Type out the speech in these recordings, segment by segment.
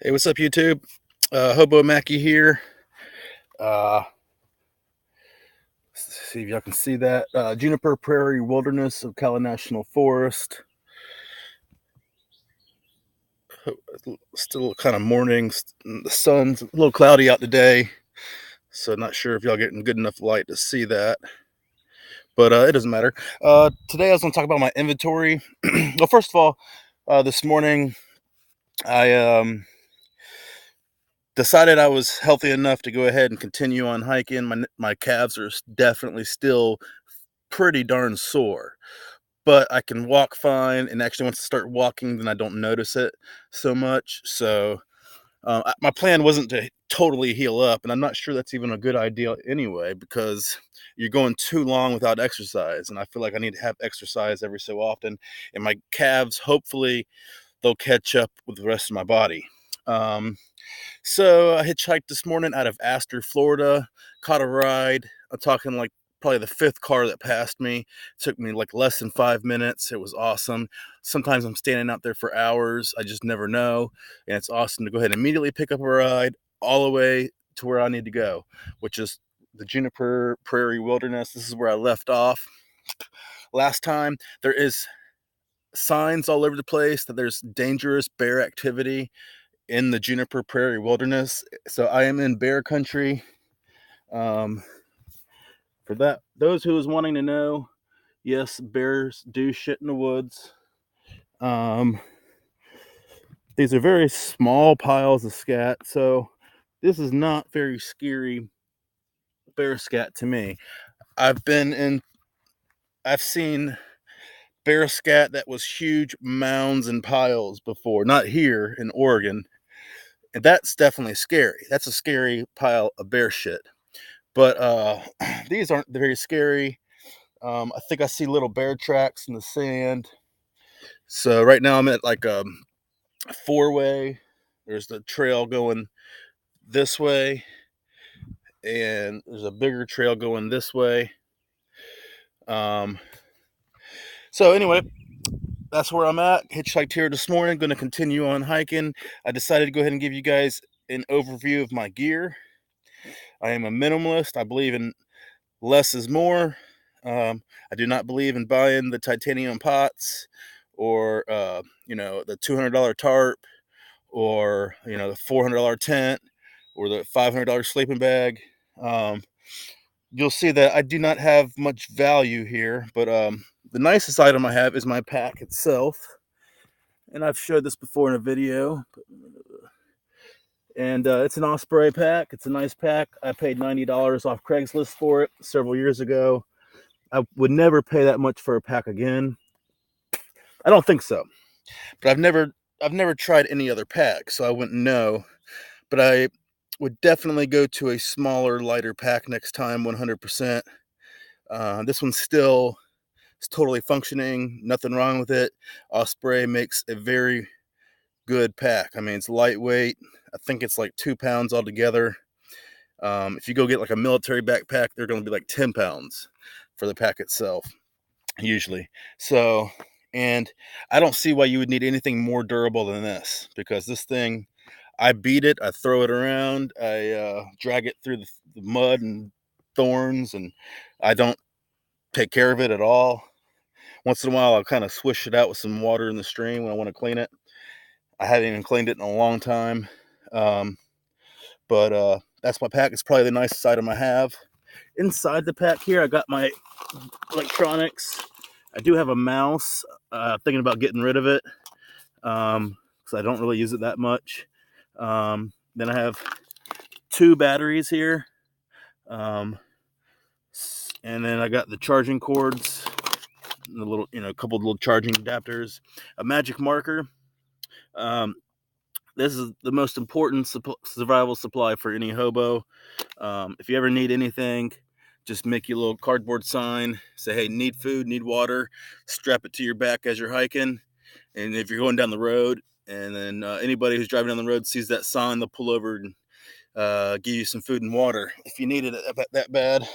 Hey, what's up, YouTube? Hobo Mackie here. Uh, see if y'all can see that. Juniper Prairie Wilderness of Cali National Forest. Still kind of morning. The sun's a little cloudy out today, so not sure if y'all getting good enough light to see that. But it doesn't matter. Today I was going to talk about my inventory. Well, first of all, this morning I decided I was healthy enough to go ahead and continue on hiking. My calves are definitely still pretty darn sore, but I can walk fine. And actually, once I start walking, then I don't notice it so much. So my plan wasn't to totally heal up, and I'm not sure that's even a good idea anyway, because you're going too long without exercise, and I feel like I need to have exercise every so often. And my calves, hopefully, they'll catch up with the rest of my body. So I hitchhiked this morning out of Astor, Florida, caught a ride. I'm talking like probably the fifth car that passed me. It took me like less than 5 minutes. It was awesome. Sometimes I'm standing out there for hours. I just never know. And it's awesome to go ahead and immediately pick up a ride all the way to where I need to go, which is the Juniper Prairie Wilderness. This is where I left off last time. There is signs all over the place that there's dangerous bear activity in the Juniper Prairie Wilderness. So I am in bear country. Um, for those who is wanting to know, yes, bears do shit in the woods. These are very small piles of scat, so this is not very scary bear scat to me. I've seen bear scat that was huge mounds and piles before, not here in Oregon. And that's definitely scary. That's a scary pile of bear shit. But these aren't very scary. I think I see little bear tracks in the sand. So right now I'm at like a four-way. There's the trail going this way, and there's a bigger trail going this way. Um, so anyway, that's where I'm at. Hitchhiked here this morning. Going to continue on hiking. I decided to go ahead and give you guys an overview of my gear. I am a minimalist. I believe in less is more. I do not believe in buying the titanium pots or the $200 tarp or the $400 tent or the $500 sleeping bag. You'll see that I do not have much value here, but the nicest item I have is my pack itself, and I've showed this before in a video. And it's an Osprey pack. It's a nice pack. I paid $90 off Craigslist for it several years ago. I would never pay that much for a pack again. I don't think so. But I've never tried any other pack, so I wouldn't know. But I would definitely go to a smaller, lighter pack next time, 100%. This one's still is totally functioning, nothing wrong with it. Osprey makes a very good pack. I mean, it's lightweight. I think it's like 2 pounds altogether. If you go get like a military backpack, they're going to be like 10 pounds for the pack itself, usually. So, and I don't see why you would need anything more durable than this, because this thing, I beat it, I throw it around, I drag it through the mud and thorns, and I don't take care of it at all. Once in a while, I'll kind of swish it out with some water in the stream when I want to clean it. I haven't even cleaned it in a long time. But that's my pack. It's probably the nicest item I have. Inside the pack here, I got my electronics. I do have a mouse. Thinking about getting rid of it because I don't really use it that much. Then I have 2 batteries here. And then I got the charging cords, the little, a couple of little charging adapters, a magic marker. This is the most important survival supply for any hobo. If you ever need anything, just make your little cardboard sign. Say, hey, need food, need water. Strap it to your back as you're hiking. And if you're going down the road, and then anybody who's driving down the road sees that sign, they'll pull over and give you some food and water if you need it that bad.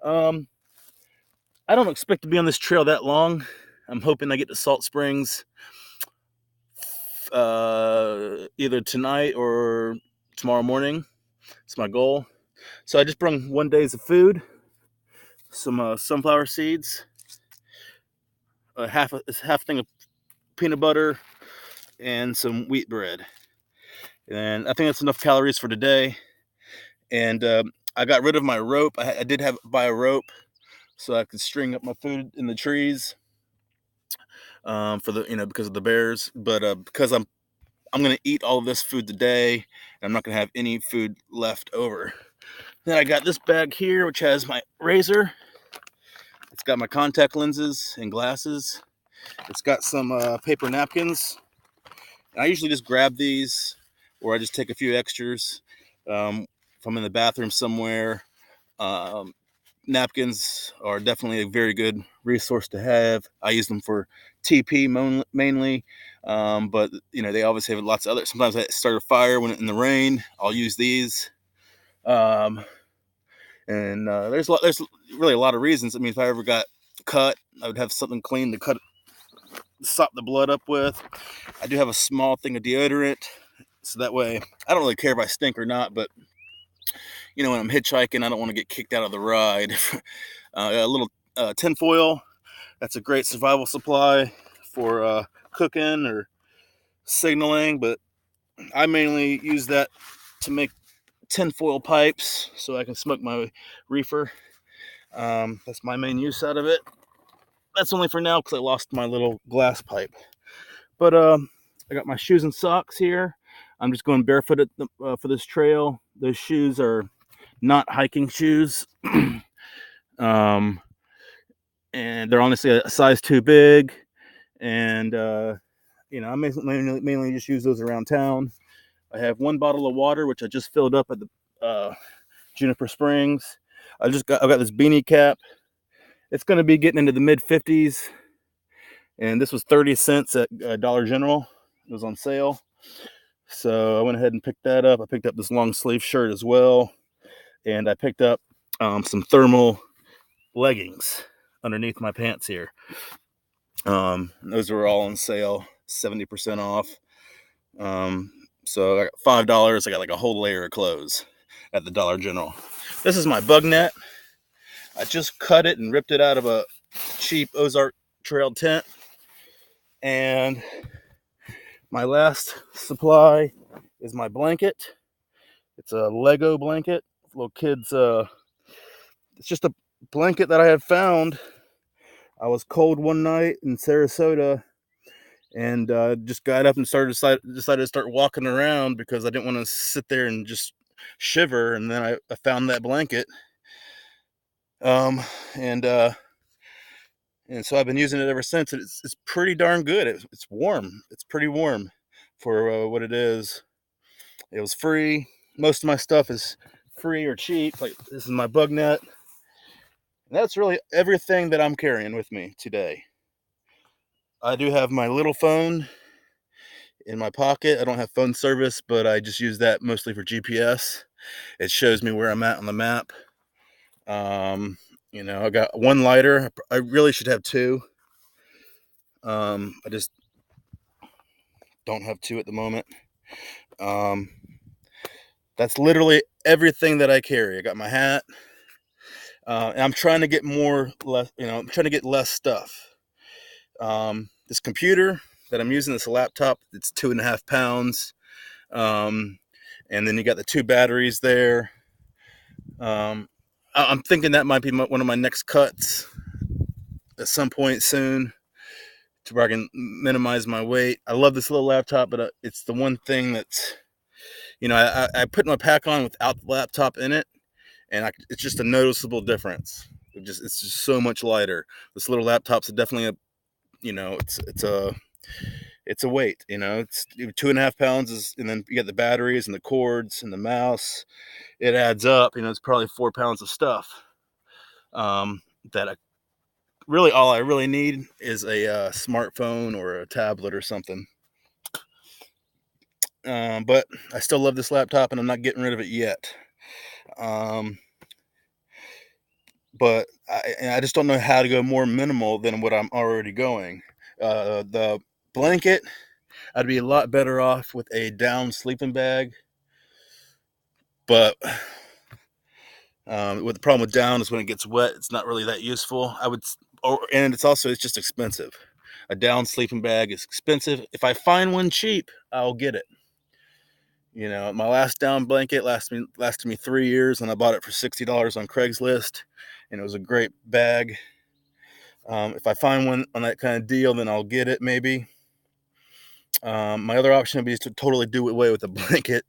I don't expect to be on this trail that long. I'm hoping I get to Salt Springs either tonight or tomorrow morning. It's my goal. So I just brought 1 day's of food, some sunflower seeds, half a thing of peanut butter, and some wheat bread. And I think that's enough calories for today. And I got rid of my rope. I did have to buy a rope so I could string up my food in the trees for the because of the bears. But because I'm gonna eat all of this food today, and I'm not gonna have any food left over. Then I got this bag here, which has my razor. It's got my contact lenses and glasses. It's got some paper napkins. I usually just grab these, or I just take a few extras. If I'm in the bathroom somewhere, napkins are definitely a very good resource to have. I use them for TP mainly, but they obviously have lots of other. Sometimes I start a fire when in the rain. I'll use these, and there's really a lot of reasons. I mean, if I ever got cut, I would have something clean to sop the blood up with. I do have a small thing of deodorant, so that way I don't really care if I stink or not. But when I'm hitchhiking, I don't want to get kicked out of the ride. A little tin foil. That's a great survival supply for cooking or signaling, but I mainly use that to make tinfoil pipes so I can smoke my reefer. That's my main use out of it. That's only for now because I lost my little glass pipe. But I got my shoes and socks here. I'm just going barefoot for this trail. Those shoes are not hiking shoes. And they're honestly a size too big. And, I mainly just use those around town. I have 1 bottle of water, which I just filled up at the Juniper Springs. I've got this beanie cap. It's going to be getting into the mid 50s. And this was 30 cents at Dollar General. It was on sale. So I went ahead and picked that up. I picked up this long sleeve shirt as well. And I picked up some thermal leggings underneath my pants here. Those were all on sale, 70% off. So I got $5. I got like a whole layer of clothes at the Dollar General. This is my bug net. I just cut it and ripped it out of a cheap Ozark Trail tent. And my last supply is my blanket. It's a Lego blanket. Little kids, it's just a blanket that I had found. I was cold one night in Sarasota and just got up and decided to start walking around because I didn't want to sit there and just shiver. And then I found that blanket. And so I've been using it ever since. It's pretty darn good. It's warm. It's pretty warm for what it is. It was free. Most of my stuff is free or cheap. Like this is my bug net. And that's really everything that I'm carrying with me today. I do have my little phone in my pocket. I don't have phone service, but I just use that mostly for GPS. It shows me where I'm at on the map. I got 1 lighter. I really should have 2. I just don't have 2 at the moment. That's literally everything that I carry. I got my hat. And I'm trying to get I'm trying to get less stuff. This computer that I'm using, this laptop, it's 2.5 pounds. And then you got the 2 batteries there. I'm thinking that might be one of my next cuts at some point soon to where I can minimize my weight. I love this little laptop, but it's the one thing that's, I put my pack on without the laptop in it, and it's just a noticeable difference. It's just so much lighter. This little laptop's definitely it's a weight. It's 2.5 pounds, and then you get the batteries and the cords and the mouse. It adds up. It's probably 4 pounds of stuff. That all I really need is a smartphone or a tablet or something. But I still love this laptop, and I'm not getting rid of it yet. But I just don't know how to go more minimal than what I'm already going. The blanket, I'd be a lot better off with a down sleeping bag. But what the problem with down is when it gets wet, it's not really that useful. And it's just expensive. A down sleeping bag is expensive. If I find one cheap, I'll get it. My last down blanket lasted me 3 years, and I bought it for $60 on Craigslist, and it was a great bag. If I find one on that kind of deal, then I'll get it maybe. My other option would be to totally do away with the blanket,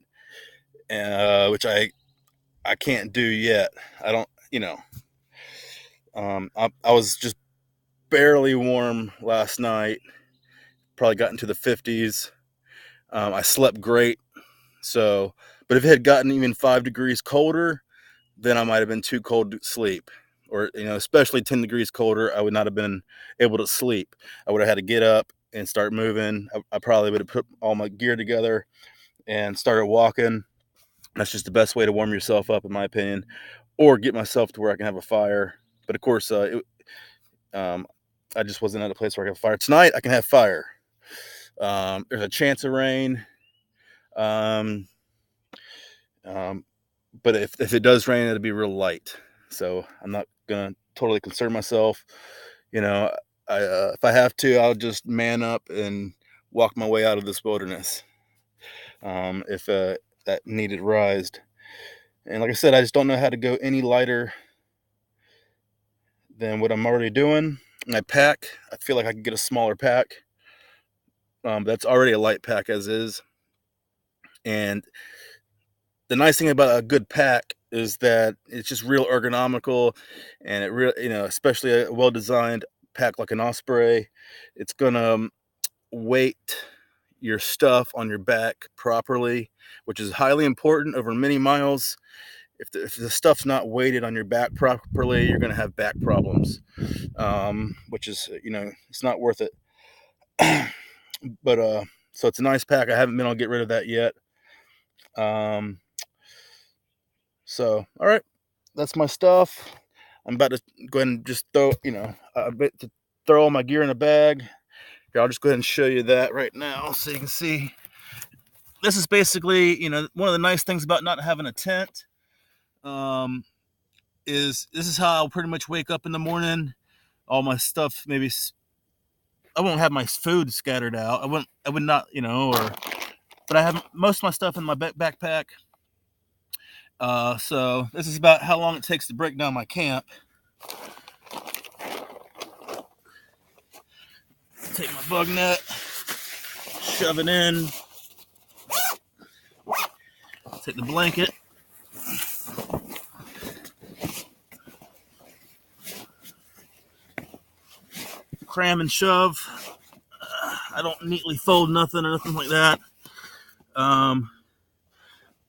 which I can't do yet. I don't, I was just barely warm last night. Probably got into the 50s. I slept great. But if it had gotten even 5 degrees colder, then I might have been too cold to sleep. Or, especially 10 degrees colder, I would not have been able to sleep. I would have had to get up and start moving. I probably would have put all my gear together and started walking. That's just the best way to warm yourself up, in my opinion, or get myself to where I can have a fire. But of course, I just wasn't at a place where I could have fire. Tonight, I can have fire. There's a chance of rain. Um, but if it does rain, it'll be real light. So I'm not going to totally concern myself. If I have to, I'll just man up and walk my way out of this wilderness. If that needed rised. And like I said, I just don't know how to go any lighter than what I'm already doing. My pack, I feel like I could get a smaller pack. That's already a light pack as is. And the nice thing about a good pack is that it's just real ergonomical, and especially a well-designed pack like an Osprey, it's gonna weight your stuff on your back properly, which is highly important over many miles. If the stuff's not weighted on your back properly, you're gonna have back problems, which is it's not worth it. But so it's a nice pack. I haven't been able to get rid of that yet. So all right, that's my stuff. I'm about to go ahead and just throw all my gear in a bag. Here, I'll just go ahead and show you that right now so you can see. This is basically, one of the nice things about not having a tent. Is this is how I'll pretty much wake up in the morning. All my stuff, maybe I won't have my food scattered out. I would not, but I have most of my stuff in my backpack. So this is about how long it takes to break down my camp. Take my bug net, shove it in, take the blanket, cram and shove. I don't neatly fold nothing or nothing like that.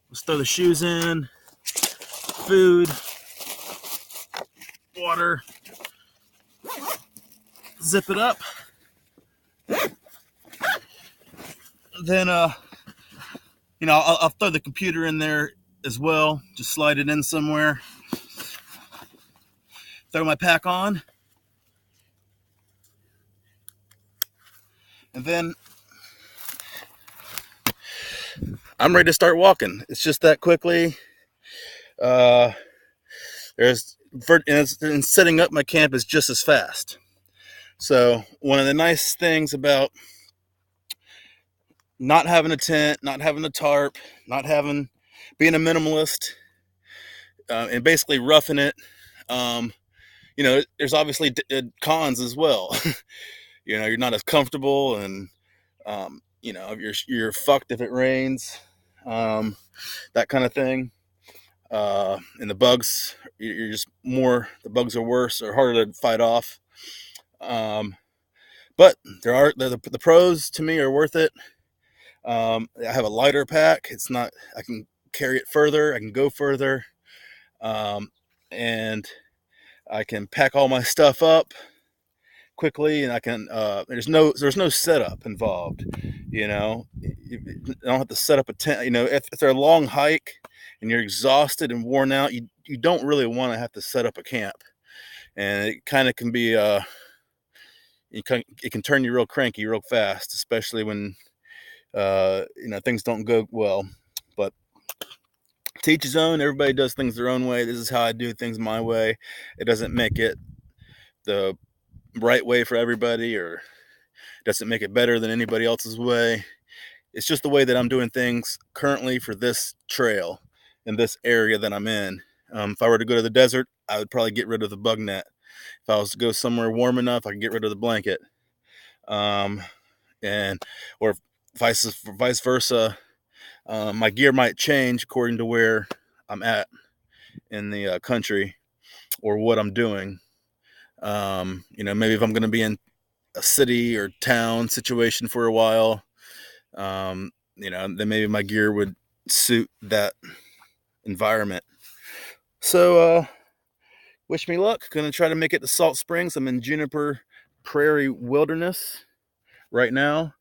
Let's throw the shoes in, food, water, zip it up. Then, I'll throw the computer in there as well. Just slide it in somewhere. Throw my pack on. And then I'm ready to start walking. It's just that quickly. And setting up my camp is just as fast. So one of the nice things about not having a tent, not having a tarp, being a minimalist, and basically roughing it, there's obviously cons as well. You're not as comfortable, and you're fucked if it rains, that kind of thing. And the bugs, the bugs are worse or harder to fight off. But the pros to me are worth it. I have a lighter pack. I can carry it further. I can go further. And I can pack all my stuff up quickly, and I can, there's no setup involved. I don't have to set up a tent. If they're a long hike and you're exhausted and worn out, you don't really want to have to set up a camp. And it kind of can be, it can turn you real cranky real fast, especially when things don't go well. But to each his own. Everybody does things their own way. This is how I do things my way. It doesn't make it the right way for everybody, or doesn't make it better than anybody else's way. It's just the way that I'm doing things currently for this trail in this area that I'm in. If I were to go to the desert, I would probably get rid of the bug net. If I was to go somewhere warm enough, I could get rid of the blanket. And or vice versa. My gear might change according to where I'm at in the country or what I'm doing. Maybe if I'm going to be in a city or town situation for a while, then maybe my gear would suit that environment. So, wish me luck. Gonna try to make it to Salt Springs. I'm in Juniper Prairie Wilderness right now.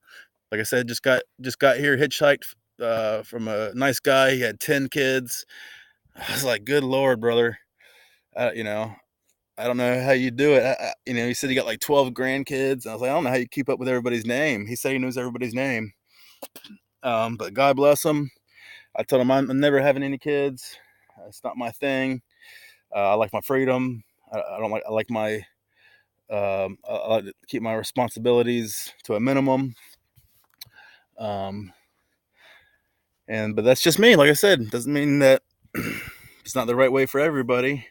Like I said, just got here, hitchhiked from a nice guy. He had 10 kids. I was like, good Lord, brother. I don't know how you do it. He said he got like 12 grandkids. I was like, I don't know how you keep up with everybody's name. He said he knows everybody's name. But God bless him. I told him I'm never having any kids. It's not my thing. I like my freedom. I like my. I like to keep my responsibilities to a minimum. But that's just me. Like I said, doesn't mean that it's not the right way for everybody.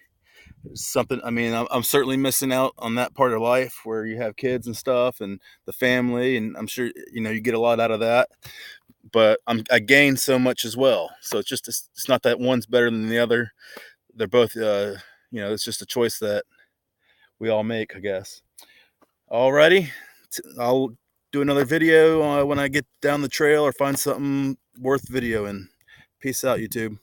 Something. I mean, I'm certainly missing out on that part of life where you have kids and stuff, and the family, and I'm sure you get a lot out of that. But I gain so much as well. So it's not that one's better than the other. They're both. It's just a choice that we all make, I guess. Alrighty, I'll do another video when I get down the trail or find something worth videoing. Peace out, YouTube.